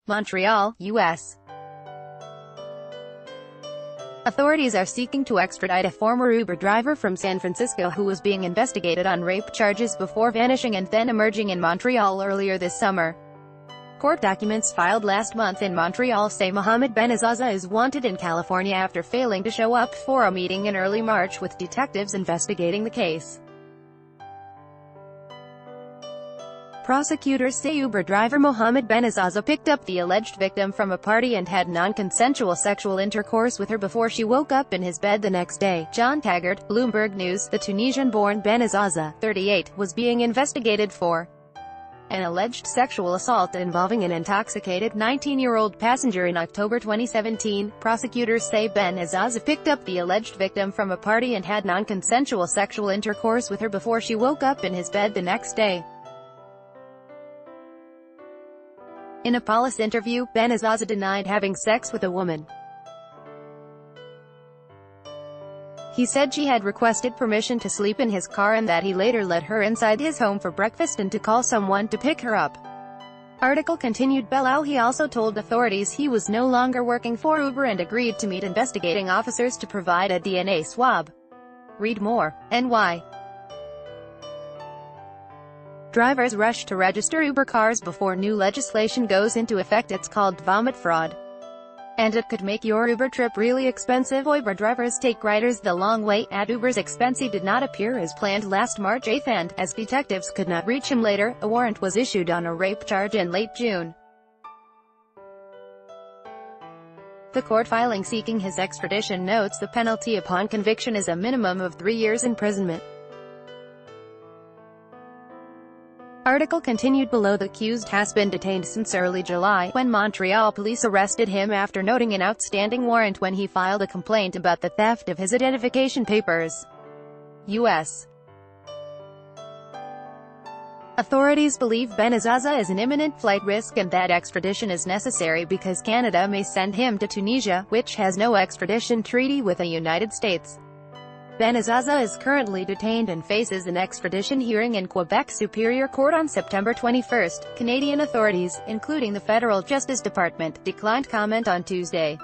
Montreal, U.S. Authorities are seeking to extradite a former Uber driver from San Francisco who was being investigated on rape charges before vanishing and then emerging in Montreal earlier this summer. Court documents filed last month in Montreal say Mohamed Benazaza is wanted in California after failing to show up for a meeting in early March with detectives investigating the case. Prosecutors say Uber driver Mohamed Benazaza picked up the alleged victim from a party and had non-consensual sexual intercourse with her before she woke up in his bed the next day. John Taggart, Bloomberg News. The Tunisian-born Benazaza, 38, was being investigated for an alleged sexual assault involving an intoxicated 19-year-old passenger in October 2017. Prosecutors say Benazaza picked up the alleged victim from a party and had non-consensual sexual intercourse with her before she woke up in his bed the next day. In a police interview, Benazaza denied having sex with a woman. He said she had requested permission to sleep in his car and that he later let her inside his home for breakfast and to call someone to pick her up. Article continued. Below, he also told authorities he was no longer working for Uber and agreed to meet investigating officers to provide a DNA swab. Read more. NY. Drivers rush to register Uber cars before new legislation goes into effect. It's called vomit fraud. And it could make your Uber trip really expensive. Uber drivers take riders the long way. At Uber's expense. He did not appear as planned last March 8 and, as detectives could not reach him later, a warrant was issued on a rape charge in late June. The court filing seeking his extradition notes the penalty upon conviction is a minimum of 3 years imprisonment. Article continued below. The accused has been detained since early July, when Montreal police arrested him after noting an outstanding warrant when he filed a complaint about the theft of his identification papers. U.S. Authorities believe Benazaza is an imminent flight risk and that extradition is necessary because Canada may send him to Tunisia, which has no extradition treaty with the United States. Benazaza is currently detained and faces an extradition hearing in Quebec Superior Court on September 21. Canadian authorities, including the Federal Justice Department, declined comment on Tuesday.